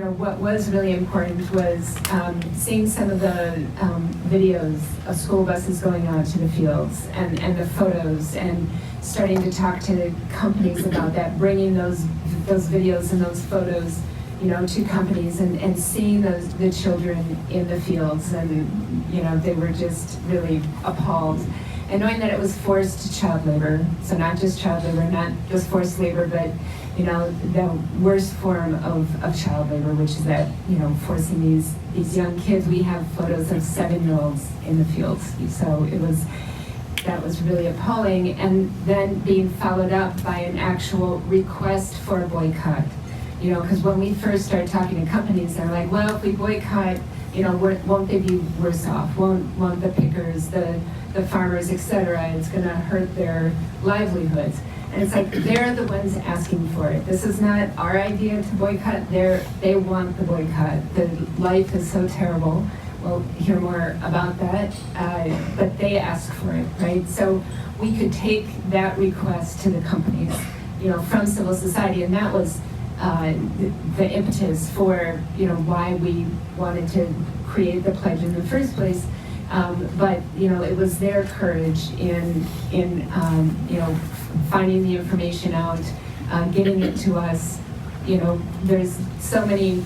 what was really important was seeing some of the videos of school buses going out to the fields and the photos, and starting to talk to the companies about that, bringing those videos and those photos to companies, and seeing the children in the fields, and they were just really appalled. And knowing that it was forced child labor, so not just child labor, not just forced labor, but the worst form of child labor, which is that forcing these young kids. We have photos of 7-year-olds in the fields, so that was really appalling. And then being followed up by an actual request for a boycott. Because when we first started talking to companies, they're like, well, if we boycott, won't they be worse off? Won't the pickers, the farmers, etc., it's going to hurt their livelihoods. And it's like, they're the ones asking for it. This is not our idea to boycott. They want the boycott. The life is so terrible. We'll hear more about that. But they ask for it, right? So we could take that request to the companies, from civil society, and that was the impetus for why we wanted to create the pledge in the first place. But it was their courage in finding the information out, getting it to us. There's so many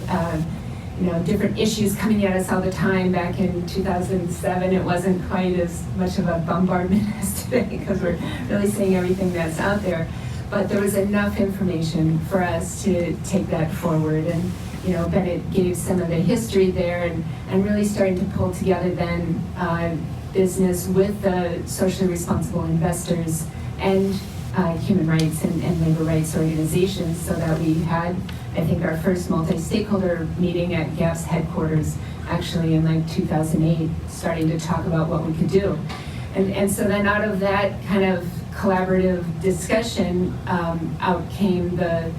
different issues coming at us all the time. Back in 2007, it wasn't quite as much of a bombardment as today, because we're really seeing everything that's out there. But there was enough information for us to take that forward, and Bennett gave some of the history there, and really starting to pull together then business with the socially responsible investors and human rights and labor rights organizations, so that we had, I think, our first multi-stakeholder meeting at GAP's headquarters actually in 2008, starting to talk about what we could do. And so then out of that kind of collaborative discussion, out came the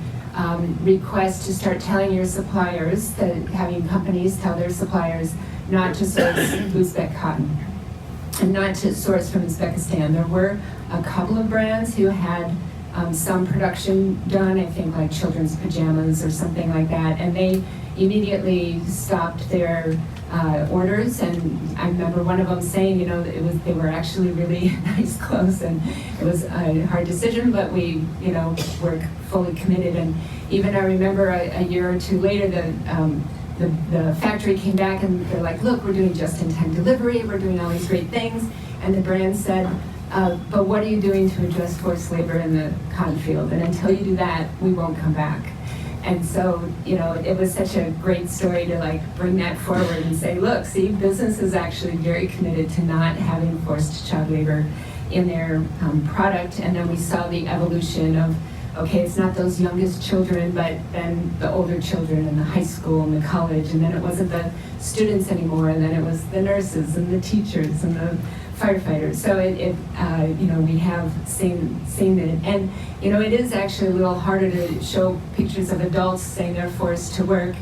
request to start telling your suppliers, having companies tell their suppliers not to source Uzbek cotton and not to source from Uzbekistan. There were a couple of brands who had some production done, I think like children's pajamas or something like that, and they immediately stopped their orders. And I remember one of them saying, they were actually really nice clothes, and it was a hard decision, but we, were fully committed. And even I remember a year or two later, the factory came back and they're like, look, we're doing just-in-time delivery, we're doing all these great things. And the brand said, but what are you doing to address forced labor in the cotton field? And until you do that, we won't come back. And so, it was such a great story to bring that forward and say, look, see, business is actually very committed to not having forced child labor in their product. And then we saw the evolution of, okay, it's not those youngest children, but then the older children in the high school and the college, and then it wasn't the students anymore, and then it was the nurses and the teachers and the firefighters. So we have seen it, and it is actually a little harder to show pictures of adults saying they're forced to work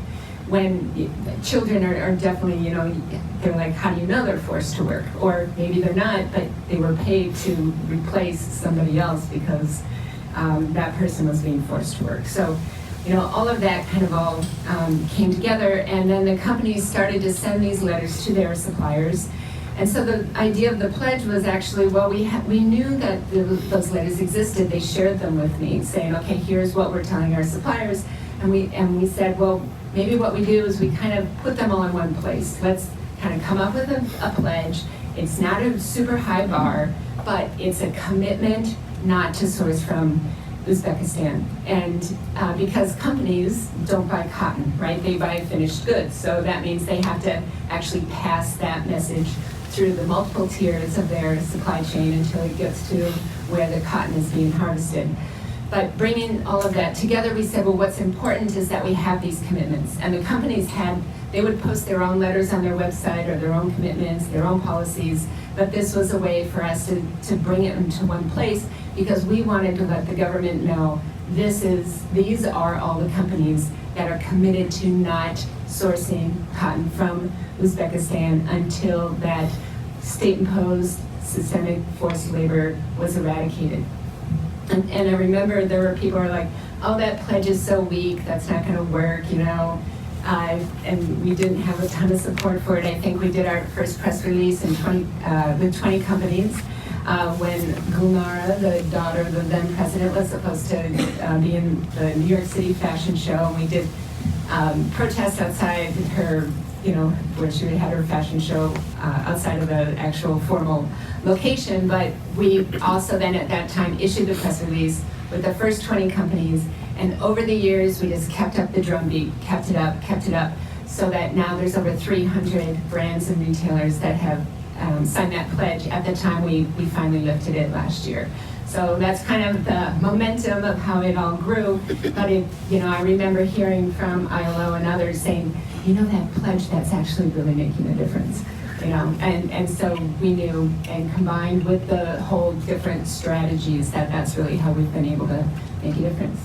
when children are definitely, they're like, how do you know they're forced to work? Or maybe they're not, but they were paid to replace somebody else because that person was being forced to work. So, all of that kind of all came together, and then the companies started to send these letters to their suppliers. And so the idea of the pledge was actually, well, we knew that those letters existed. They shared them with me, saying, okay, here's what we're telling our suppliers. And we said, well, maybe what we do is we kind of put them all in one place. Let's kind of come up with a pledge. It's not a super high bar, but it's a commitment not to source from Uzbekistan. And because companies don't buy cotton, right? They buy finished goods. So that means they have to actually pass that message through the multiple tiers of their supply chain until it gets to where the cotton is being harvested. But bringing all of that together, we said, well, what's important is that we have these commitments. And the companies they would post their own letters on their website or their own commitments, their own policies, but this was a way for us to bring it into one place, because we wanted to let the government know these are all the companies that are committed to not sourcing cotton from Uzbekistan until that state-imposed systemic forced labor was eradicated. And I remember there were people who were like, oh, that pledge is so weak, that's not going to work, and we didn't have a ton of support for it. I think we did our first press release in with 20 companies when Gulnara, the daughter of the then president, was supposed to be in the New York City fashion show. And we did protest outside her, where she had her fashion show outside of the actual formal location. But we also then at that time issued the press release with the first 20 companies. And over the years, we just kept up the drumbeat, kept it up, so that now there's over 300 brands and retailers that have signed that pledge at the time we finally lifted it last year. So that's kind of the momentum of how it all grew. But I remember hearing from ILO and others saying, that pledge, that's actually really making a difference. And so we knew, and combined with the whole different strategies, that's really how we've been able to make a difference.